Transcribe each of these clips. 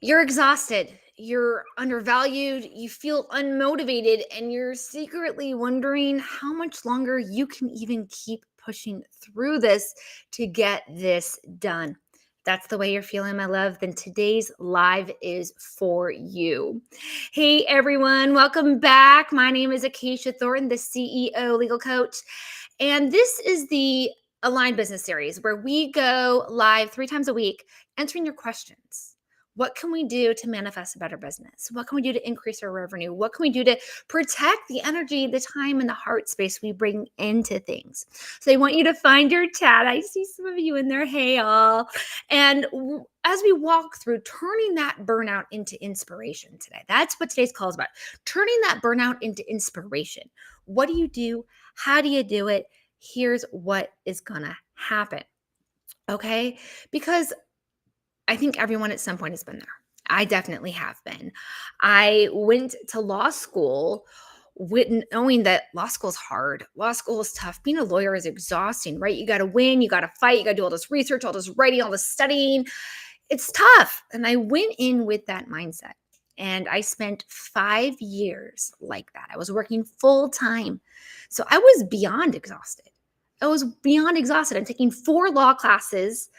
You're exhausted, you're undervalued, you feel unmotivated, and you're secretly wondering how much longer you can even keep pushing through this to get this done. That's the way you're feeling, my love, then today's live is for you. Hey, everyone, welcome back. My name is Acacia Thornton, the CEO legal coach, and this is the Aligned Business Series where we go live 3 times a week answering your questions. What can we do to manifest a better business? What can we do to increase our revenue? What can we do to protect the energy, the time, and the heart space we bring into things? So I want you to find your chat. I see some of you in there. Hey, all. And as we walk through turning that burnout into inspiration today, that's what today's call is about. Turning that burnout into inspiration. What do you do? How do you do it? Here's what is going to happen. Okay? Because I think everyone at some point has been there. I definitely have been. I went to law school with knowing that law school is hard. Law school is tough. Being a lawyer is exhausting, right? You got to win, you got to fight, you got to do all this research, all this writing, all this studying. It's tough. And I went in with that mindset. And I spent 5 years like that. I was working full time. So I was beyond exhausted. I'm taking 4 law classes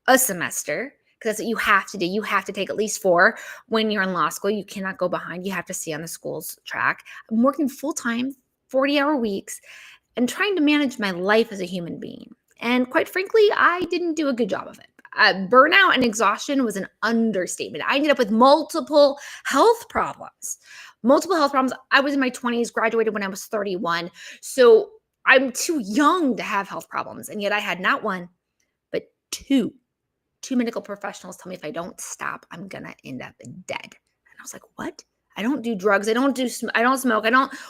a semester because that's what you have to do. You have to take at least 4 when you're in law school. You cannot go behind. You have to stay on the school's track. I'm working full time, 40-hour weeks, and trying to manage my life as a human being. And quite frankly, I didn't do a good job of it. Burnout and exhaustion was an understatement. I ended up with multiple health problems. I was in my 20s, graduated when I was 31. So I'm too young to have health problems. And yet I had not 1, but 2 medical professionals tell me if I don't stop, I'm going to end up dead. And I was like, what? I don't do drugs. I don't smoke.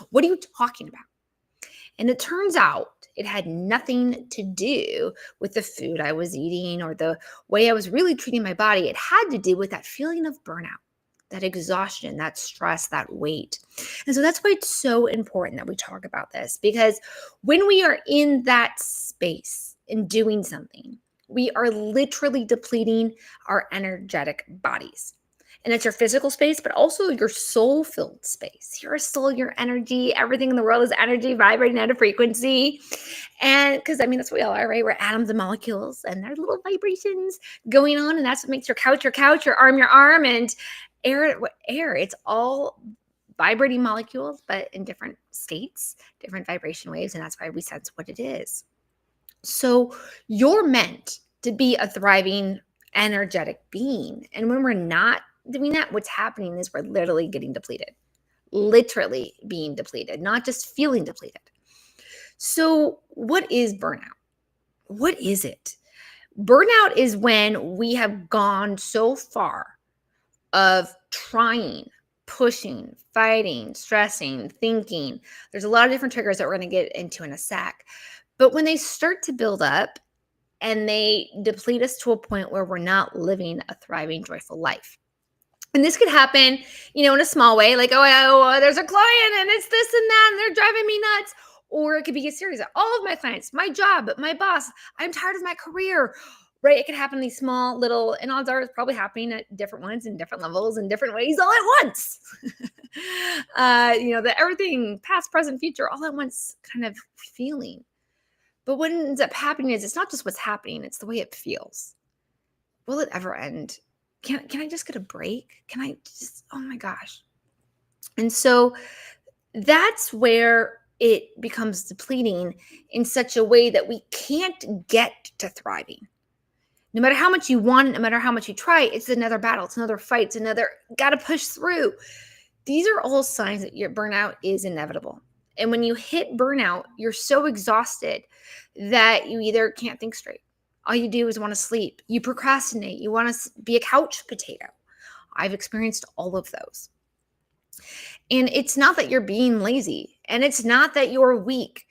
What are you talking about? And it turns out it had nothing to do with the food I was eating or the way I was really treating my body. It had to do with that feeling of burnout, that exhaustion, that stress, that weight. And so that's why it's so important that we talk about this, because when we are in that space and doing something, we are literally depleting our energetic bodies. And it's your physical space, but also your soul-filled space. Your soul, your energy, everything in the world is energy vibrating at a frequency. And because, that's what we all are, right? We're atoms and molecules, and there's little vibrations going on. And that's what makes your couch, your arm, and air. It's all vibrating molecules, but in different states, different vibration waves. And that's why we sense what it is. So you're meant to be a thriving, energetic being. And when we're not doing that, what's happening is we're literally getting depleted, literally being depleted, not just feeling depleted. So what is burnout? What is it? Burnout is when we have gone so far of trying, pushing, fighting, stressing, thinking. There's a lot of different triggers that we're going to get into in a sec. But when they start to build up and they deplete us to a point where we're not living a thriving, joyful life. And this could happen, in a small way, like, there's a client and it's this and that, and they're driving me nuts. Or it could be a series of all of my clients, my job, my boss, I'm tired of my career, right? It could happen in these small little, and odds are it's probably happening at different ones in different levels in different ways all at once. The everything, past, present, future, all at once kind of feeling. But what ends up happening is it's not just what's happening, it's the way it feels. Will it ever end? Can I just get a break? Can I just, oh my gosh. And so that's where it becomes depleting in such a way that we can't get to thriving. No matter how much you want, no matter how much you try, it's another battle, it's another fight, it's another, got to push through. These are all signs that your burnout is inevitable. And when you hit burnout, you're so exhausted that you either can't think straight. All you do is want to sleep. You procrastinate. You want to be a couch potato. I've experienced all of those. And it's not that you're being lazy, and it's not that you're weak.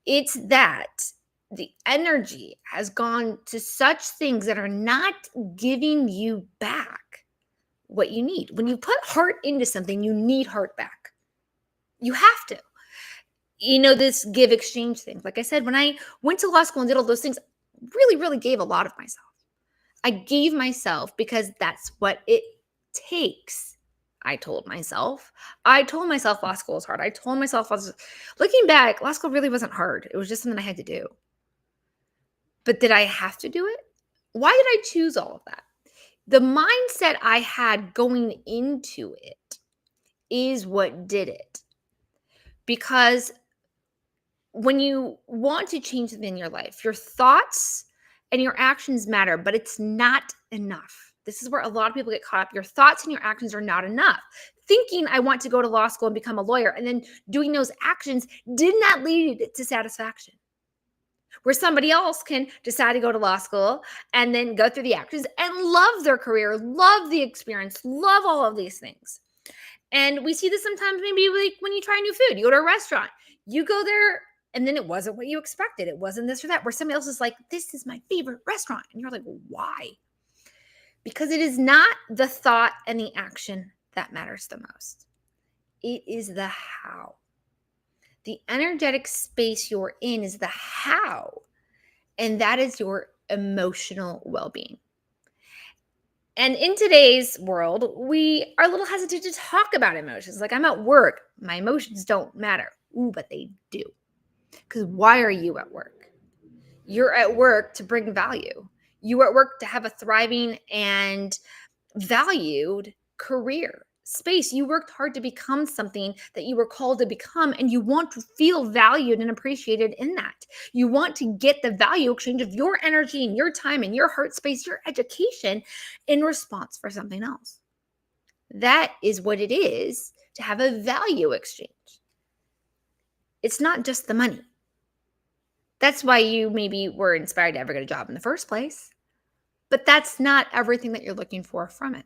It's that the energy has gone to such things that are not giving you back what you need. When you put heart into something, you need heart back. You have to. This give exchange thing. Like I said, when I went to law school and did all those things, really, really gave a lot of myself. I gave myself because that's what it takes. I told myself. I told myself law school was hard. I told myself, looking back, law school really wasn't hard. It was just something I had to do. But did I have to do it? Why did I choose all of that? The mindset I had going into it is what did it. Because when you want to change something in your life, your thoughts and your actions matter, but it's not enough. This is where a lot of people get caught up. Your thoughts and your actions are not enough. Thinking I want to go to law school and become a lawyer, and then doing those actions did not lead to satisfaction. Where somebody else can decide to go to law school and then go through the actions and love their career, love the experience, love all of these things. And we see this sometimes maybe like when you try new food, you go to a restaurant, you go there and then it wasn't what you expected. It wasn't this or that, where somebody else is like, this is my favorite restaurant. And you're like, why? Because it is not the thought and the action that matters the most. It is the how. The energetic space you're in is the how, and that is your emotional well-being. And in today's world, we are a little hesitant to talk about emotions. Like, I'm at work, my emotions don't matter. Ooh, but they do. Because why are you at work? You're at work to bring value. You are at work to have a thriving and valued career space. You worked hard to become something that you were called to become, and you want to feel valued and appreciated in that. You want to get the value exchange of your energy and your time and your heart space, your education in response for something else. That is what it is to have a value exchange. It's not just the money. That's why you maybe were inspired to ever get a job in the first place, but that's not everything that you're looking for from it.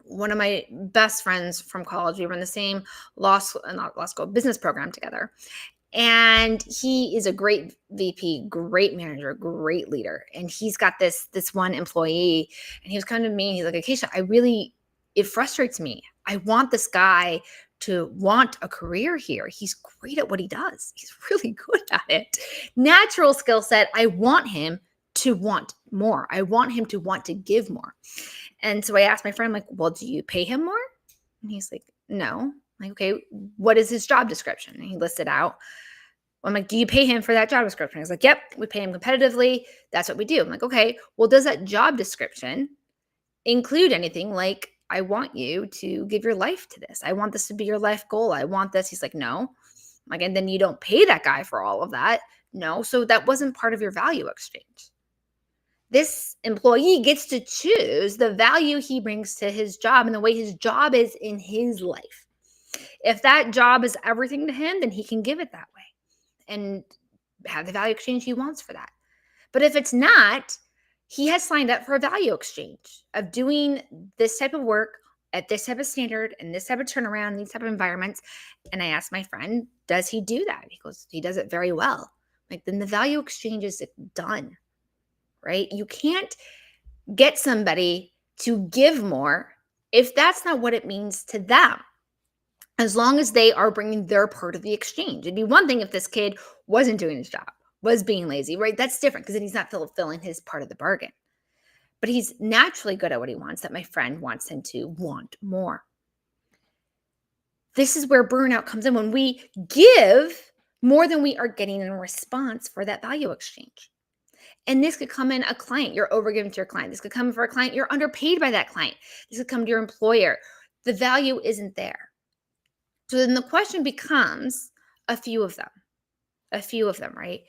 One of my best friends from college, we were in the same not law school, business program together. And he is a great VP, great manager, great leader. And he's got this one employee, and he was coming to me, and he's like, Acacia, it frustrates me. I want this guy to want a career here. He's great at what he does. He's really good at it. Natural skill set. I want him to want more. I want him to want to give more. And so I asked my friend, I'm like, well, do you pay him more? And he's like, no. I'm like, okay, what is his job description? And he listed out. I'm like, do you pay him for that job description? He's like, yep, we pay him competitively. That's what we do. I'm like, okay, well, does that job description include anything like, I want you to give your life to this. I want this to be your life goal. I want this. He's like, no. I'm like, and then you don't pay that guy for all of that. No. So that wasn't part of your value exchange. This employee gets to choose the value he brings to his job and the way his job is in his life. If that job is everything to him, then he can give it that way and have the value exchange he wants for that. But if it's not, he has signed up for a value exchange of doing this type of work at this type of standard and this type of turnaround, these type of environments. And I asked my friend, does he do that? He goes, he does it very well. Like, then the value exchange is done. Right? You can't get somebody to give more if that's not what it means to them. As long as they are bringing their part of the exchange. It'd be one thing if this kid wasn't doing his job, was being lazy, right? That's different because then he's not fulfilling his part of the bargain. But he's naturally good at what he wants, that my friend wants him to want more. This is where burnout comes in, when we give more than we are getting in response for that value exchange. And this could come in a client. You're overgiving to your client. This could come for a client. You're underpaid by that client. This could come to your employer. The value isn't there. So then the question becomes a few of them, right?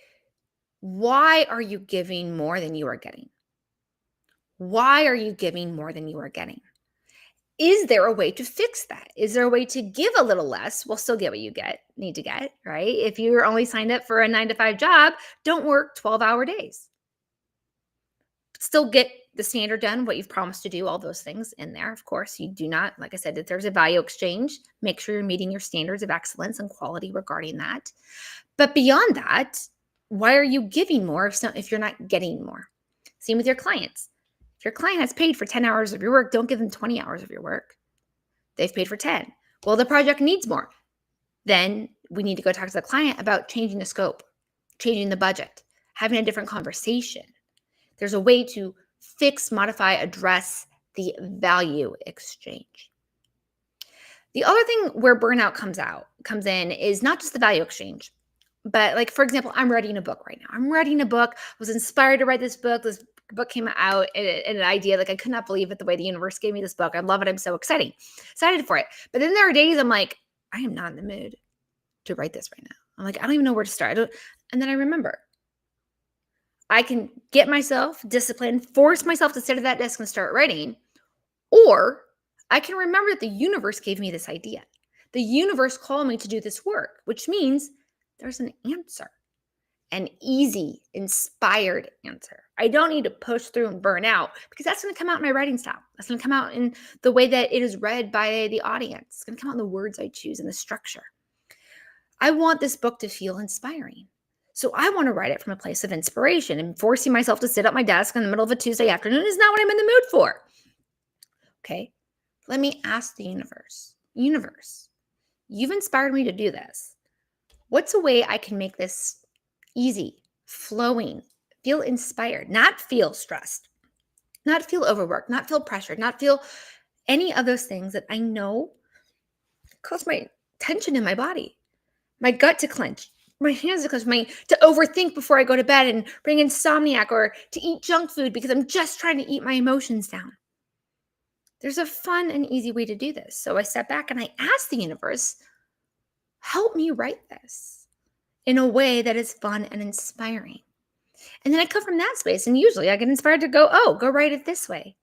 Why are you giving more than you are getting? Why are you giving more than you are getting? Is there a way to fix that? Is there a way to give a little less? Well, still get what you need to get, right? If you're only signed up for a 9-to-5 job, don't work 12-hour days. Still get the standard done, what you've promised to do, all those things in there. Of course, you do not, like I said, if there's a value exchange, make sure you're meeting your standards of excellence and quality regarding that. But beyond that, why are you giving more if you're not getting more? Same with your clients. If your client has paid for 10 hours of your work, don't give them 20 hours of your work. They've paid for 10. Well, the project needs more. Then we need to go talk to the client about changing the scope, changing the budget, having a different conversation. There's a way to fix, modify, address the value exchange. The other thing where burnout comes in is not just the value exchange, but like, for example, I'm writing a book right now. I'm writing a book. I was inspired to write this book. This book came out and an idea. Like, I could not believe it, the way the universe gave me this book. I love it. I'm so excited for it. But then there are days I'm like, I am not in the mood to write this right now. I'm like, I don't even know where to start. And then I remember I can get myself disciplined, force myself to sit at that desk and start writing. Or I can remember that the universe gave me this idea. The universe called me to do this work, which means there's an answer, an easy, inspired answer. I don't need to push through and burn out, because that's going to come out in my writing style. That's going to come out in the way that it is read by the audience. It's going to come out in the words I choose and the structure. I want this book to feel inspiring. So I want to write it from a place of inspiration, and forcing myself to sit at my desk in the middle of a Tuesday afternoon is not what I'm in the mood for. Okay, let me ask the universe. Universe, you've inspired me to do this. What's a way I can make this easy, flowing, feel inspired, not feel stressed, not feel overworked, not feel pressured, not feel any of those things that I know cause my tension in my body, my gut to clench, my hands to clench, to overthink before I go to bed and bring insomniac, or to eat junk food because I'm just trying to eat my emotions down. There's a fun and easy way to do this. So I step back and I ask the universe, help me write this in a way that is fun and inspiring. And then I come from that space, and usually I get inspired to go write it this way.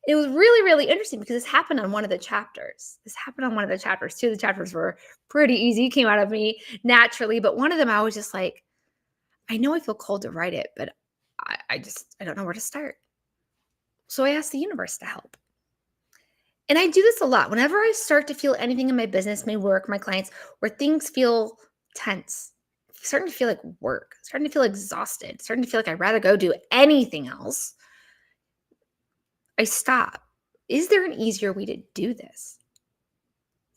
It was really, really interesting because this happened on one of the chapters. Two of the chapters were pretty easy, came out of me naturally. But one of them, I was just like, I know I feel called to write it, but I don't know where to start. So I asked the universe to help. And I do this a lot. Whenever I start to feel anything in my business, my work, my clients, where things feel tense, starting to feel like work, starting to feel exhausted, starting to feel like I'd rather go do anything else, I stop. Is there an easier way to do this?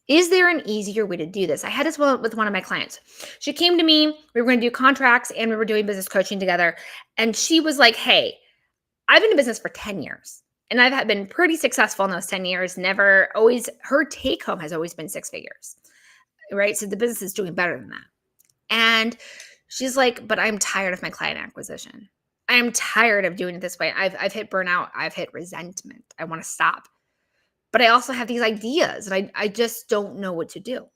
Is there an easier way to do this? I had this with one of my clients. She came to me. We were going to do contracts and we were doing business coaching together. And she was like, hey, I've been in business for 10 years. And I've been pretty successful in those 10 years. Her take home has always been 6 figures, right? So the business is doing better than that. And she's like, but I'm tired of my client acquisition. I am tired of doing it this way. I've hit burnout. I've hit resentment. I want to stop. But I also have these ideas and I just don't know what to do.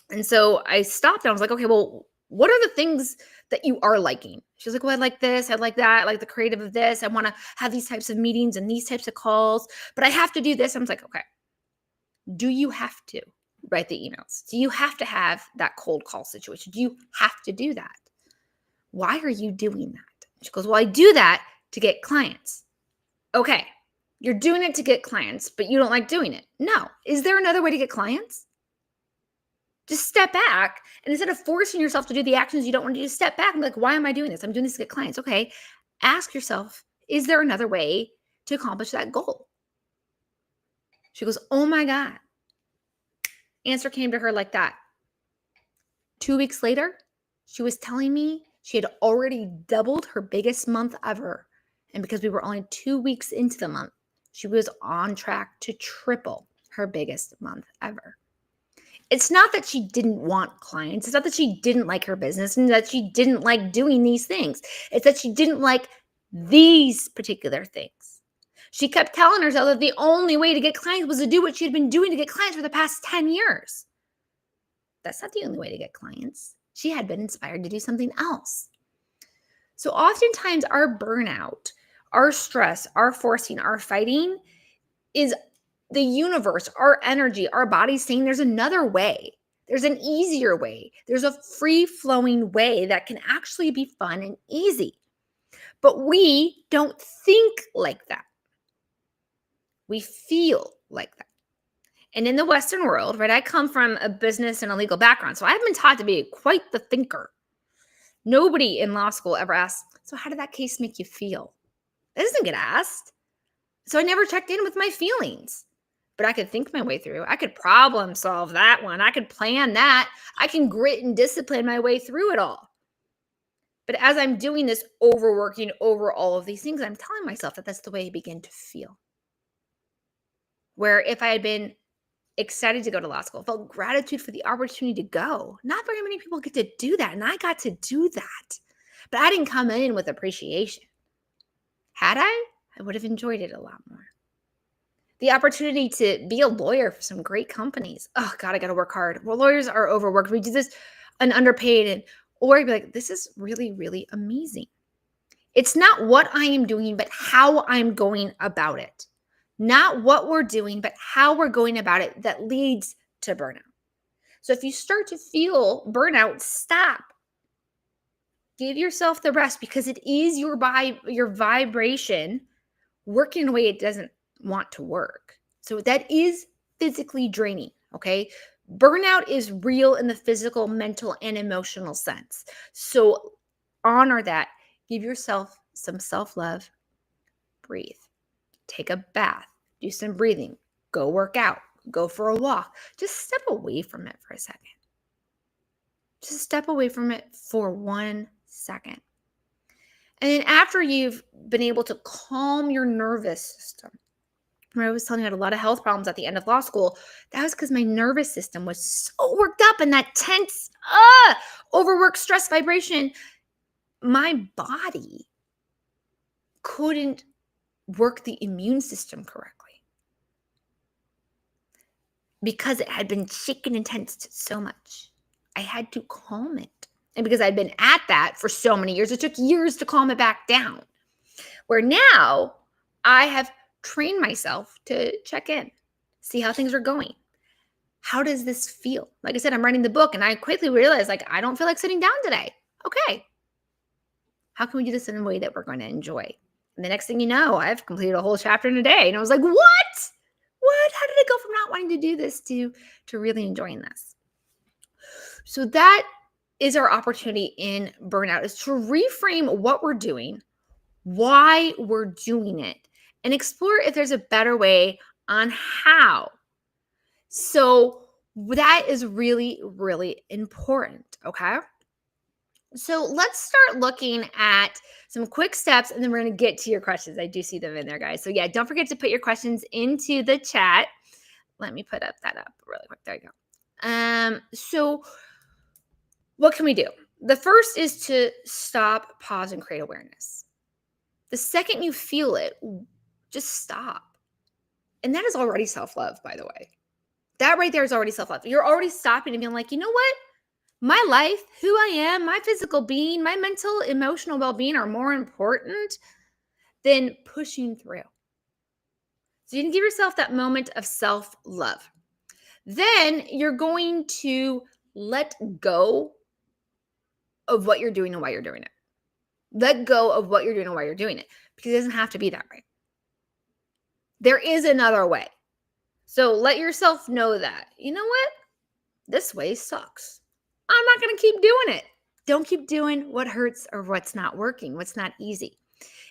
And so I stopped and I was like, okay, well, what are the things that you are liking? She's like, well, I like this. I like that. I like the creative of this. I want to have these types of meetings and these types of calls, but I have to do this. I was like, okay, do you have to write the emails? Do you have to have that cold call situation? Do you have to do that? Why are you doing that? She goes, well, I do that to get clients. Okay, you're doing it to get clients, but you don't like doing it. No. Is there another way to get clients? Just step back, and instead of forcing yourself to do the actions you don't want to do, step back and be like, why am I doing this? I'm doing this to get clients. Okay. Ask yourself, is there another way to accomplish that goal? She goes, oh my God. Answer came to her like that. 2 weeks later, she was telling me she had already doubled her biggest month ever. And because we were only 2 weeks into the month, she was on track to triple her biggest month ever. It's not that she didn't want clients. It's not that she didn't like her business and that she didn't like doing these things. It's that she didn't like these particular things. She kept telling herself that the only way to get clients was to do what she had been doing to get clients for the past 10 years. That's not the only way to get clients. She had been inspired to do something else. So oftentimes our burnout, our stress, our forcing, our fighting is the universe, our energy, our body saying there's another way. There's an easier way. There's a free-flowing way that can actually be fun and easy. But we don't think like that. We feel like that. And in the Western world, right, I come from a business and a legal background, so I've been taught to be quite the thinker. Nobody in law school ever asked, so how did that case make you feel? That doesn't get asked. So I never checked in with my feelings. But I could think my way through. I could problem solve that one. I could plan that. I can grit and discipline my way through it all. But as I'm doing this overworking over all of these things, I'm telling myself that that's the way I begin to feel. where if I had been excited to go to law school, felt gratitude for the opportunity to go. Not very many people get to do that, and I got to do that. But I didn't come in with appreciation. Had I would have enjoyed it a lot more. The opportunity to be a lawyer for some great companies. Oh God, I got to work hard. Well, lawyers are overworked. We do this and underpaid, or I'd be like, this is really, really amazing. It's not what I am doing, but how I'm going about it. Not what we're doing, but how we're going about it that leads to burnout. So if you start to feel burnout, stop. Give yourself the rest because it is your vibration working in a way it doesn't want to work. So that is physically draining, okay? Burnout is real in the physical, mental, and emotional sense. So honor that. Give yourself some self-love. Breathe. Take a bath. Do some breathing. Go work out. Go for a walk. Just step away from it for a second. Just step away from it for 1 second. And then after you've been able to calm your nervous system, I was telling you I had a lot of health problems at the end of law school. That was because my nervous system was so worked up in that tense, overwork, stress, vibration. My body couldn't work the immune system correctly because it had been shaken and tensed so much. I had to calm it. And because I'd been at that for so many years, it took years to calm it back down. Where now I have trained myself to check in, see how things are going. How does this feel? Like I said, I'm writing the book and I quickly realized I don't feel like sitting down today. Okay. How can we do this in a way that we're going to enjoy? And the next thing you know, I've completed a whole chapter in a day. And I was like, what? What? How did I go from not wanting to do this to really enjoying this? So that is our opportunity in burnout, is to reframe what we're doing, why we're doing it, and explore if there's a better way on how. So that is really, really important, okay? So let's start looking at some quick steps, and then we're going to get to your questions. I do see them in there, guys. So yeah, don't forget to put your questions into the chat. Let me put that up really quick. There you go. So what can we do? The first is to stop, pause, and create awareness. The second you feel it, just stop. And that is already self-love, by the way. That right there is already self-love. You're already stopping and being like, you know what? My life, who I am, my physical being, my mental, emotional well-being are more important than pushing through. So you can give yourself that moment of self-love. Then you're going to let go of what you're doing and why you're doing it. Let go of what you're doing and why you're doing it, because it doesn't have to be that way. There is another way. So let yourself know that, you know what? This way sucks. I'm not going to keep doing it. Don't keep doing what hurts or what's not working, what's not easy.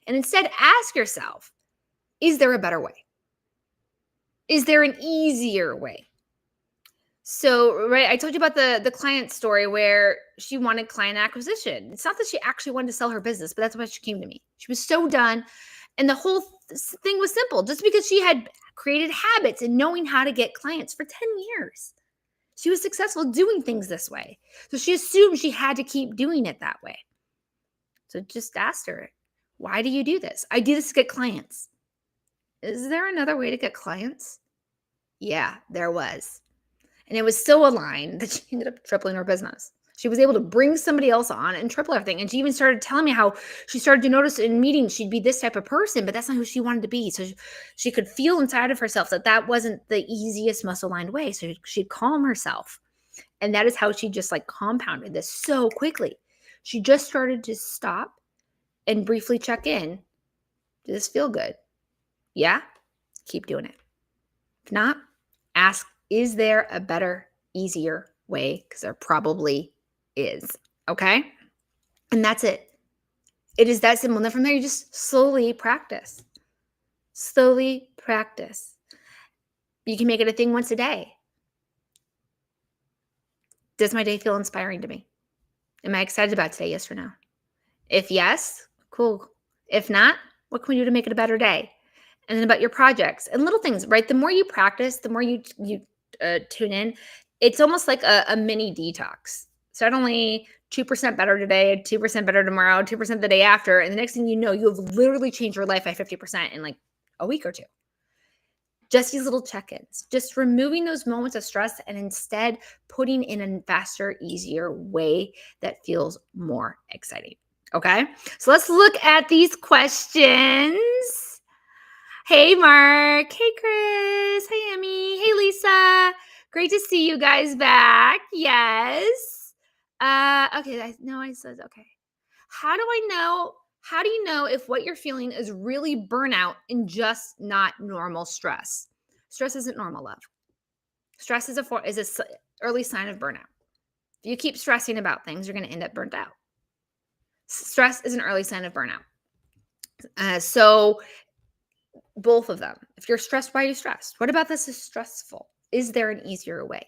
And instead ask yourself, is there a better way? Is there an easier way? So, right, I told you about the client story where she wanted client acquisition. It's not that she actually wanted to sell her business, but that's why she came to me. She was so done. And the whole thing was simple. Just because she had created habits and knowing how to get clients for 10 years. She was successful doing things this way. So she assumed she had to keep doing it that way. So just asked her, why do you do this? I do this to get clients. Is there another way to get clients? Yeah, there was. And it was so aligned that she ended up tripling her business. She was able to bring somebody else on and triple everything. And she even started telling me how she started to notice in meetings she'd be this type of person, but that's not who she wanted to be. So she could feel inside of herself that wasn't the easiest muscle-aligned way. So she'd calm herself. And that is how she just compounded this so quickly. She just started to stop and briefly check in. Does this feel good? Yeah? Keep doing it. If not, ask, is there a better, easier way? Because there probably is. Okay? And that's it. It is that simple. And then from there, you just slowly practice. Slowly practice. You can make it a thing once a day. Does my day feel inspiring to me? Am I excited about today? Yes or no? If yes, cool. If not, what can we do to make it a better day? and then about your projects and little things, right? The more you practice, the more you tune in. It's almost like a mini detox. So not only 2% better today, 2% better tomorrow, 2% the day after, and the next thing you know, you have literally changed your life by 50% in like a week or two. Just these little check-ins, just removing those moments of stress and instead putting in a faster, easier way that feels more exciting. Okay, so let's look at these questions. Hey, Mark. Hey, Chris. Hey, Emmy. Hey, Lisa. Great to see you guys back. Yes. Okay. I said okay. How do I know? How do you know if what you're feeling is really burnout and just not normal stress? Stress isn't normal, love. Stress is a early sign of burnout. If you keep stressing about things, you're going to end up burnt out. Stress is an early sign of burnout. So both of them. If you're stressed, why are you stressed? What about this is stressful? Is there an easier way?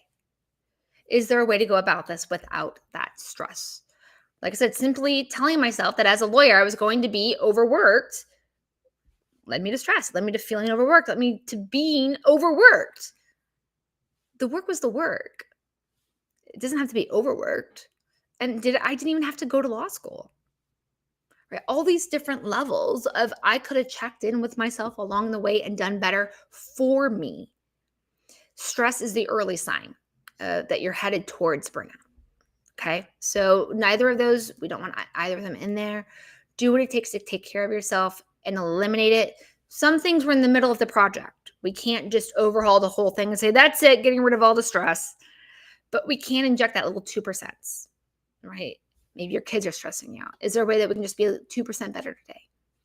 Is there a way to go about this without that stress? Like I said, simply telling myself that as a lawyer, I was going to be overworked led me to stress, led me to feeling overworked, led me to being overworked. The work was the work. It doesn't have to be overworked. And I didn't even have to go to law school. Right? All these different levels of I could have checked in with myself along the way and done better for me. Stress is the early sign that you're headed towards burnout. Okay. So neither of those, we don't want either of them in there. Do what it takes to take care of yourself and eliminate it. Some things were in the middle of the project. We can't just overhaul the whole thing and say, that's it, getting rid of all the stress. But we can inject that little 2%, right? Maybe your kids are stressing you out. Is there a way that we can just be 2% better today?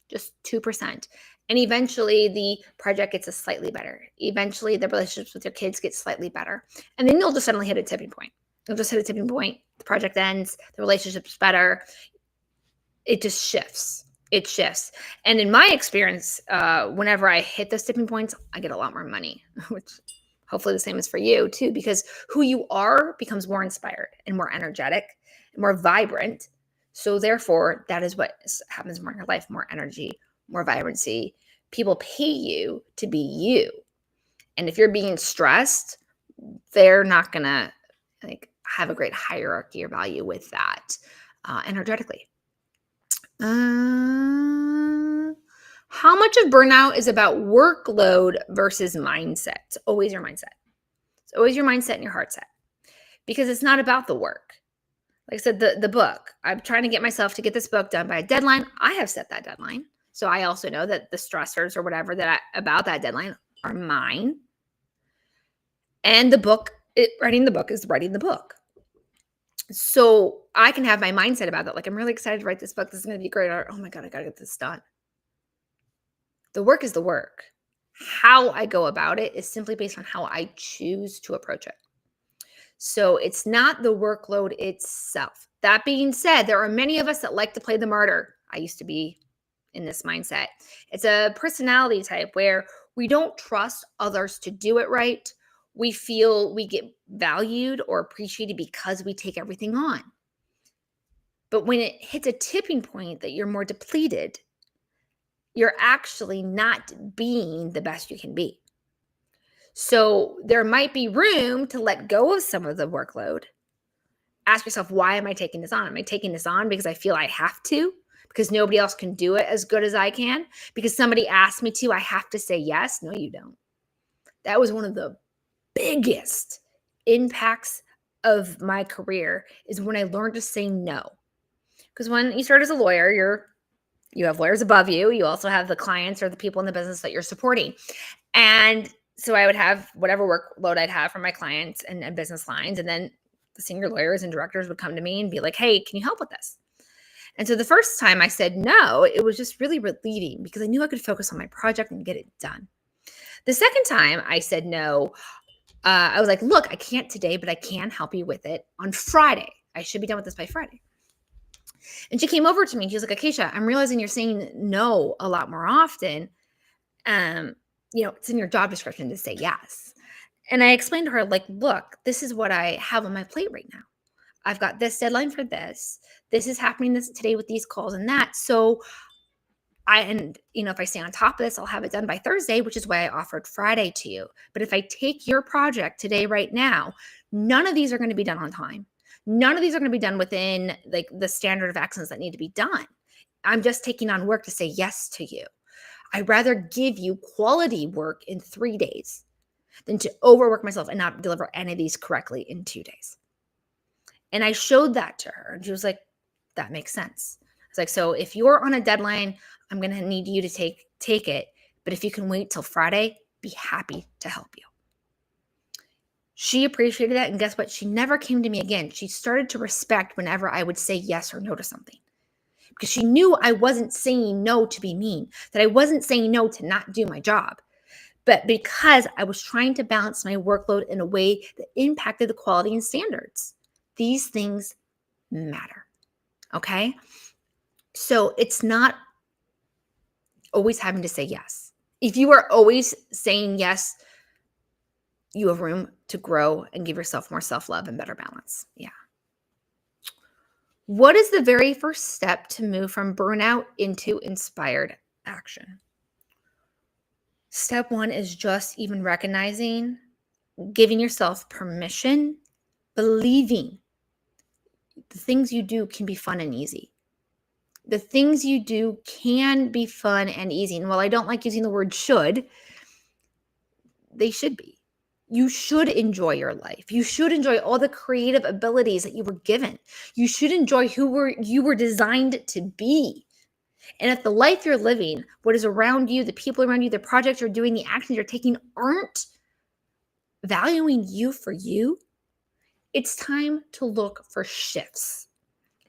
Just 2%. And eventually the project gets a slightly better. Eventually the relationships with your kids get slightly better. And then you'll just suddenly hit a tipping point. You'll just hit a tipping point. The project ends. The relationship's better. It just shifts. It shifts. And in my experience, whenever I hit those tipping points, I get a lot more money, which hopefully the same is for you too, because who you are becomes more inspired and more energetic and more vibrant. So therefore, that is what happens more in your life, more energy, more vibrancy. People pay you to be you. And if you're being stressed, they're not going to have a great hierarchy or value with that energetically. How much of burnout is about workload versus mindset? It's always your mindset. It's always your mindset and your heart set, because it's not about the work. Like I said, the book, I'm trying to get myself to get this book done by a deadline. I have set that deadline. So I also know that the stressors or whatever about that deadline are mine. And writing the book is writing the book. So I can have my mindset about that. Like, I'm really excited to write this book. This is going to be great. Or, oh my God, I got to get this done. The work is the work. How I go about it is simply based on how I choose to approach it. So it's not the workload itself. That being said, there are many of us that like to play the martyr. I used to be in this mindset. It's a personality type where we don't trust others to do it right. We feel we get valued or appreciated because we take everything on. But when it hits a tipping point that you're more depleted, you're actually not being the best you can be. So there might be room to let go of some of the workload. Ask yourself, why am I taking this on? Am I taking this on because I feel I have to? Because nobody else can do it as good as I can? Because somebody asked me to, I have to say yes? No, you don't. That was one of the biggest impacts of my career, is when I learned to say no. Because when you start as a lawyer, you have lawyers above you. You also have the clients or the people in the business that you're supporting. And so I would have whatever workload I'd have from my clients and business lines. And then the senior lawyers and directors would come to me and be like, hey, can you help with this? And so the first time I said no, it was just really relieving because I knew I could focus on my project and get it done. The second time I said no, I was like, look, I can't today, but I can help you with it on Friday. I should be done with this by Friday. And she came over to me and she was like, Acacia, I'm realizing you're saying no a lot more often. It's in your job description to say yes. And I explained to her, like, look, this is what I have on my plate right now. I've got this deadline for this. This is happening today with these calls and that. So If I stay on top of this, I'll have it done by Thursday, which is why I offered Friday to you. But if I take your project today, right now, none of these are going to be done on time. None of these are going to be done within like the standard of excellence that need to be done. I'm just taking on work to say yes to you. I'd rather give you quality work in 3 days than to overwork myself and not deliver any of these correctly in 2 days. And I showed that to her, and she was like, that makes sense. It's like, so if you're on a deadline, I'm going to need you to take it. But if you can wait till Friday, be happy to help you. She appreciated that. And guess what? She never came to me again. She started to respect whenever I would say yes or no to something, because she knew I wasn't saying no to be mean, that I wasn't saying no to not do my job, but because I was trying to balance my workload in a way that impacted the quality and standards. These things matter. Okay? So it's not always having to say yes. If you are always saying yes, you have room to grow and give yourself more self-love and better balance. Yeah. What is the very first step to move from burnout into inspired action? Step 1 is just even recognizing, giving yourself permission, believing the things you do can be fun and easy. The things you do can be fun and easy. And while I don't like using the word should, they should be. You should enjoy your life. You should enjoy all the creative abilities that you were given. You should enjoy you were designed to be. And if the life you're living, what is around you, the people around you, the projects you're doing, the actions you're taking aren't valuing you for you, it's time to look for shifts.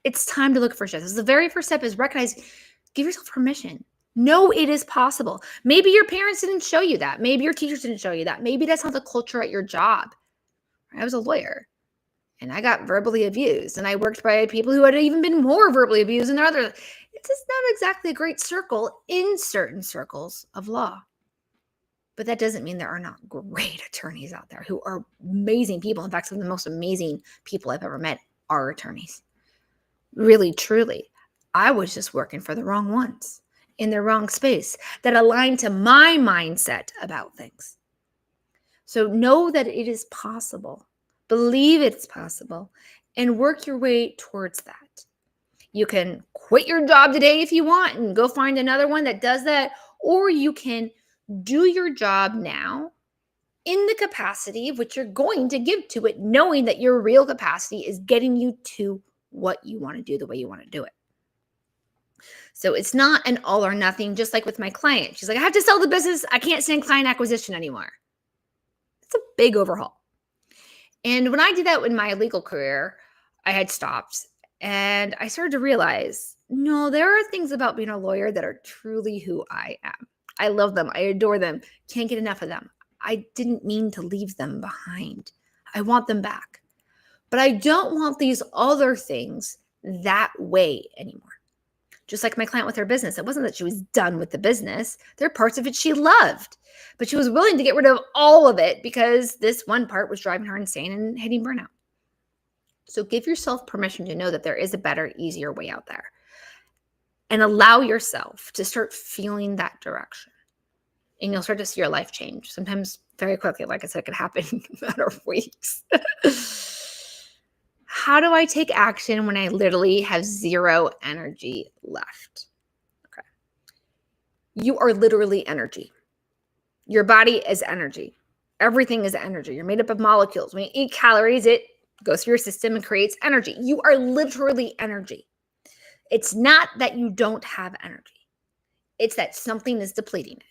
It's time to look for shifts. The very first step is recognize, give yourself permission. Know it is possible. Maybe your parents didn't show you that. Maybe your teachers didn't show you that. Maybe that's not the culture at your job. I was a lawyer and I got verbally abused, and I worked by people who had even been more verbally abused than other. It's just not exactly a great circle in certain circles of law. But that doesn't mean there are not great attorneys out there who are amazing people. In fact, some of the most amazing people I've ever met are attorneys. Really, truly. I was just working for the wrong ones in the wrong space that aligned to my mindset about things. So know that it is possible. Believe it's possible and work your way towards that. You can quit your job today if you want and go find another one that does that, or you can do your job now in the capacity of which you're going to give to it, knowing that your real capacity is getting you to what you want to do the way you want to do it. So it's not an all or nothing, just like with my client. She's like, I have to sell the business. I can't stand client acquisition anymore. It's a big overhaul. And when I did that in my legal career, I had stopped and I started to realize, no, there are things about being a lawyer that are truly who I am. I love them. I adore them. Can't get enough of them. I didn't mean to leave them behind. I want them back. But I don't want these other things that way anymore. Just like my client with her business. It wasn't that she was done with the business. There are parts of it she loved, but she was willing to get rid of all of it because this one part was driving her insane and hitting burnout. So give yourself permission to know that there is a better, easier way out there. And allow yourself to start feeling that direction. And you'll start to see your life change. Sometimes very quickly. Like I said, it could happen in a matter of weeks. How do I take action when I literally have zero energy left? Okay. You are literally energy. Your body is energy. Everything is energy. You're made up of molecules. When you eat calories, it goes through your system and creates energy. You are literally energy. It's not that you don't have energy. It's that something is depleting it.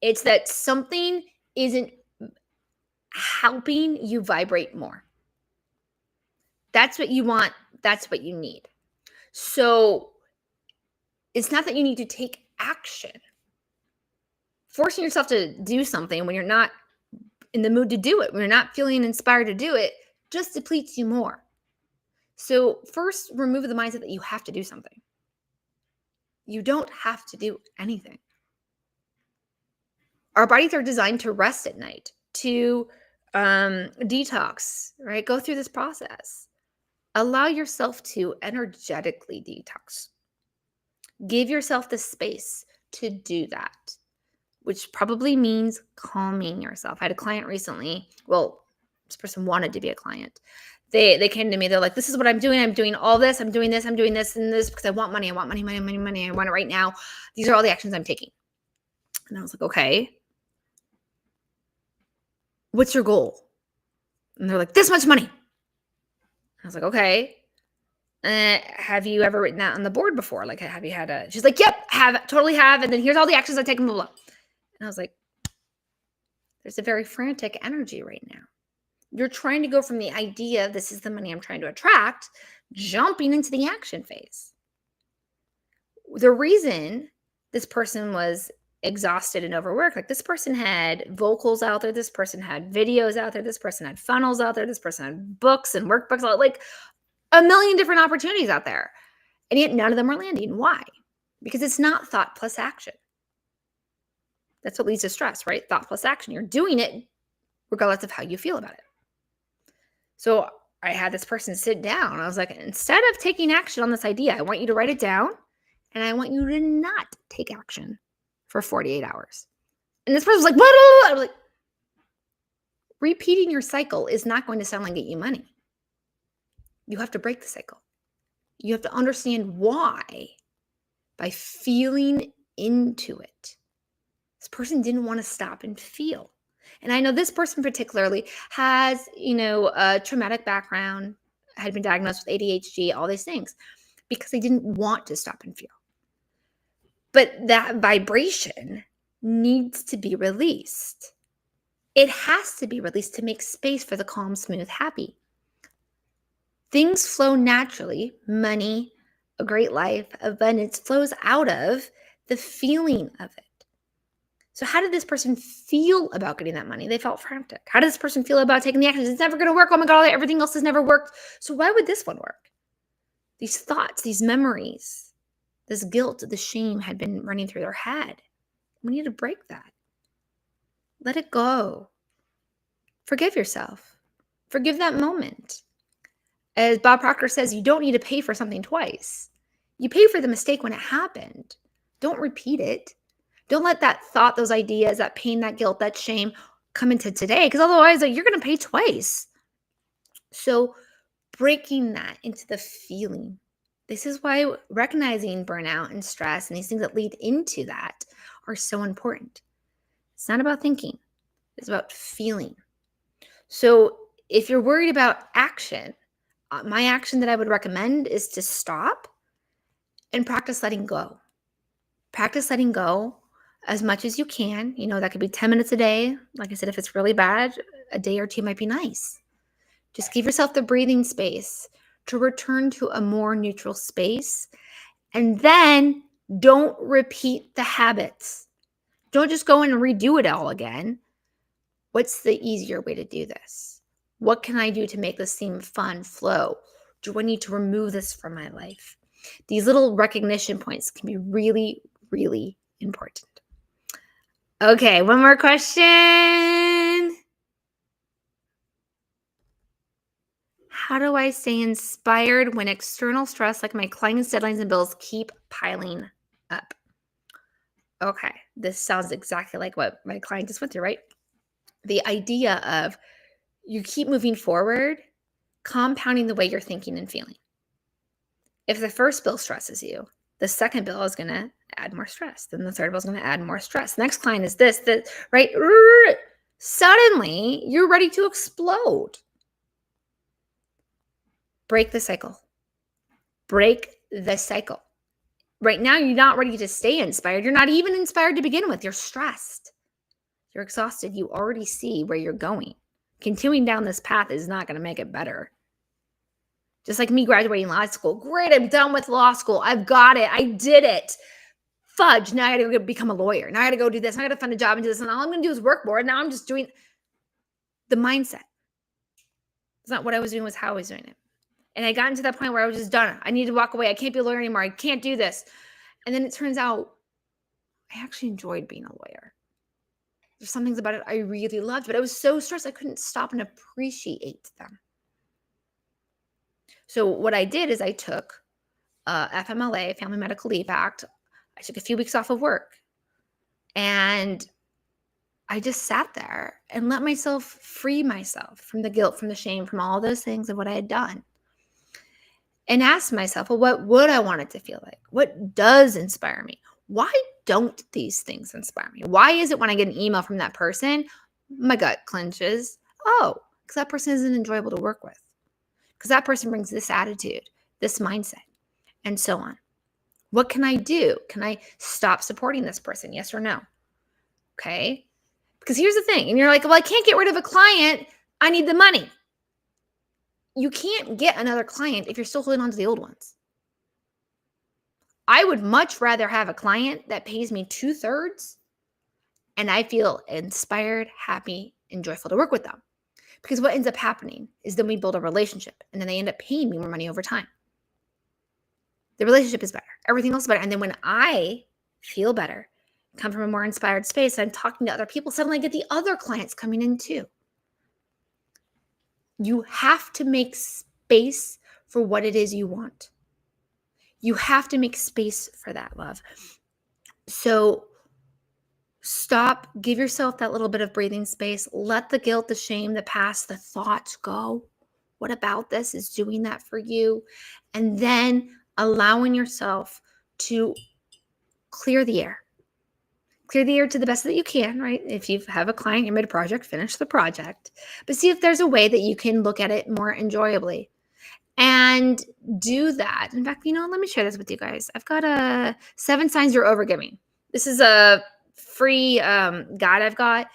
It's that something isn't helping you vibrate more. That's what you want. That's what you need. So it's not that you need to take action. Forcing yourself to do something when you're not in the mood to do it, when you're not feeling inspired to do it, just depletes you more. So first, remove the mindset that you have to do something. You don't have to do anything. Our bodies are designed to rest at night, to detox, right? Go through this process. Allow yourself to energetically detox. Give yourself the space to do that, which probably means calming yourself. I had a client recently. Well, this person wanted to be a client. They came to me. They're like, "This is what I'm doing. I'm doing all this. I'm doing this. I'm doing this and this because I want money. I want money, money, money, money. I want it right now. These are all the actions I'm taking." And I was like, "Okay, what's your goal?" And they're like, "This much money." I was like, "Okay. Have you ever written that on the board before? Like, have you had a?" She's like, "Yep, have, totally have. And then here's all the actions I take, and blah, blah, blah." And I was like, "There's a very frantic energy right now. You're trying to go from the idea, this is the money I'm trying to attract, jumping into the action phase." The reason this person was exhausted and overworked, like this person had vocals out there, this person had videos out there, this person had funnels out there, this person had books and workbooks out, like a million different opportunities out there. And yet none of them are landing. Why? Because it's not thought plus action. That's what leads to stress, right? Thought plus action. You're doing it regardless of how you feel about it. So I had this person sit down. I was like, instead of taking action on this idea, I want you to write it down and I want you to not take action for 48 hours. And this person was like, blah, blah, blah. I was like, repeating your cycle is not going to suddenly get you money. You have to break the cycle. You have to understand why by feeling into it. This person didn't want to stop and feel. And I know this person particularly has, a traumatic background, had been diagnosed with ADHD, all these things, because they didn't want to stop and feel. But that vibration needs to be released. It has to be released to make space for the calm, smooth, happy. Things flow naturally. Money, a great life, abundance flows out of the feeling of it. So how did this person feel about getting that money? They felt frantic. How did this person feel about taking the actions? It's never going to work. Oh my God, everything else has never worked. So why would this one work? These thoughts, these memories, this guilt, the shame had been running through their head. We need to break that. Let it go. Forgive yourself. Forgive that moment. As Bob Proctor says, you don't need to pay for something twice. You pay for the mistake when it happened. Don't repeat it. Don't let that thought, those ideas, that pain, that guilt, that shame come into today, because otherwise you're going to pay twice. So breaking that into the feeling. This is why recognizing burnout and stress and these things that lead into that are so important. It's not about thinking. It's about feeling. So if you're worried about action, my action that I would recommend is to stop and practice letting go. Practice letting go as much as you can. That could be 10 minutes a day. Like I said, if it's really bad, a day or two might be nice. Just give yourself the breathing space to return to a more neutral space. And then don't repeat the habits. Don't just go in and redo it all again. What's the easier way to do this? What can I do to make this seem fun, flow? Do I need to remove this from my life? These little recognition points can be really, really important. Okay, one more question. How do I stay inspired when external stress like my clients' deadlines and bills keep piling up? Okay, this sounds exactly like what my client just went through, right? The idea of you keep moving forward, compounding the way you're thinking and feeling. If the first bill stresses you, the second bill is going to add more stress. Then the third bill is going to add more stress. Next client is this, right? Suddenly, you're ready to explode. Break the cycle. Break the cycle. Right now, you're not ready to stay inspired. You're not even inspired to begin with. You're stressed. You're exhausted. You already see where you're going. Continuing down this path is not going to make it better. Just like me graduating law school. Great, I'm done with law school. I've got it. I did it. Fudge. Now I got to go become a lawyer. Now I got to go do this. Now I got to find a job and do this. And all I'm going to do is work more. And now I'm just doing the mindset. It's not what I was doing, it was how I was doing it. And I got into that point where I was just done. I need to walk away. I can't be a lawyer anymore. I can't do this. And then it turns out I actually enjoyed being a lawyer. There's some things about it I really loved, but I was so stressed I couldn't stop and appreciate them. So what I did is I took FMLA, Family Medical Leave Act. I took a few weeks off of work and I just sat there and let myself free myself from the guilt, from the shame, from all those things of what I had done. And asked myself, well, what would I want it to feel like? What does inspire me? Why don't these things inspire me? Why is it when I get an email from that person, my gut clenches? Oh, because that person isn't enjoyable to work with. Because that person brings this attitude, this mindset, and so on. What can I do? Can I stop supporting this person? Yes or no? Okay. Because here's the thing. And you're like, well, I can't get rid of a client. I need the money. You can't get another client if you're still holding on to the old ones. I would much rather have a client that pays me 2/3 and I feel inspired, happy, and joyful to work with them. Because what ends up happening is then we build a relationship and then they end up paying me more money over time. The relationship is better. Everything else is better. And then when I feel better, come from a more inspired space, I'm talking to other people, suddenly I get the other clients coming in too. You have to make space for what it is you want. You have to make space for that, love. So stop, give yourself that little bit of breathing space. Let the guilt, the shame, the past, the thoughts go. What about this is doing that for you? And then allowing yourself to clear the air. Clear the air to the best that you can, right? If you have a client, you're mid-project, finish the project. But see if there's a way that you can look at it more enjoyably. And do that. In fact, let me share this with you guys. I've got a 7 signs you're overgiving. This is a free guide I've got.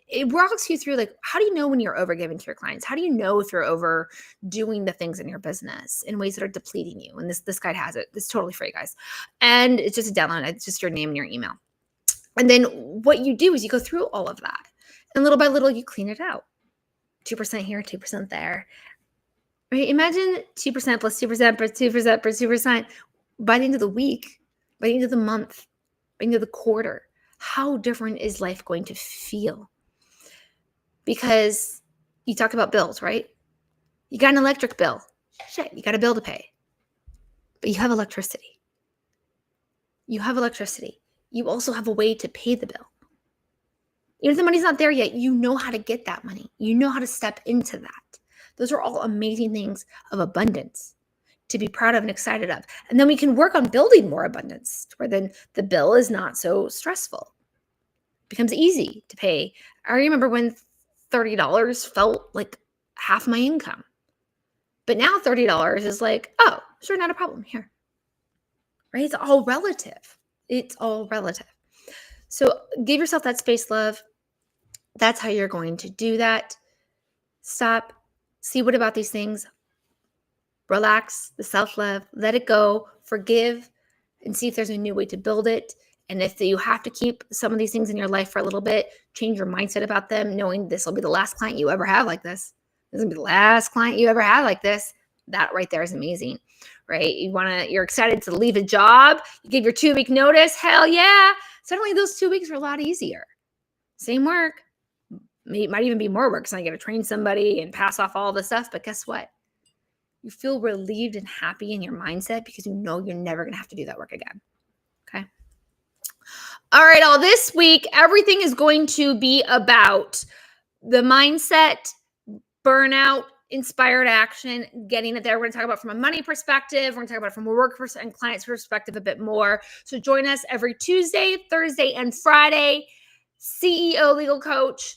It walks you through, like, how do you know when you're overgiving to your clients? How do you know if you're overdoing the things in your business in ways that are depleting you? And this guide has it. It's totally free, guys. And it's just a download. It's just your name and your email. And then what you do is you go through all of that. And little by little, you clean it out. 2% here, 2% there. Right? Imagine 2% plus 2% plus 2% plus 2%. By the end of the week, by the end of the month, by the end of the quarter, how different is life going to feel? Because you talk about bills, right? You got an electric bill. Shit, you got a bill to pay. But you have electricity. You have electricity. You also have a way to pay the bill. Even if the money's not there yet, you know how to get that money. You know how to step into that. Those are all amazing things of abundance to be proud of and excited of. And then we can work on building more abundance where then the bill is not so stressful. It becomes easy to pay. I remember when $30 felt like half my income. But now $30 is like, oh, sure, not a problem here. Right? It's all relative. It's all relative. So give yourself that space, love. That's how you're going to do that. Stop. See what about these things. Relax, the self-love, let it go, forgive, and see if there's a new way to build it. And if you have to keep some of these things in your life for a little bit, change your mindset about them, knowing this will be the last client you ever have like this. This will be the last client you ever have like this. That right there is amazing, right? You're excited to leave a job. You give your 2-week notice. Hell yeah. Suddenly those 2 weeks are a lot easier. Same work. It might even be more work. So I got to train somebody and pass off all the stuff. But guess what? You feel relieved and happy in your mindset because you know you're never going to have to do that work again. Okay. All right, all this week, everything is going to be about the mindset, burnout, inspired action, getting it there. We're going to talk about from a money perspective. We're going to talk about it from a work and client's perspective a bit more. So join us every Tuesday, Thursday, and Friday. CEO Legal Coach.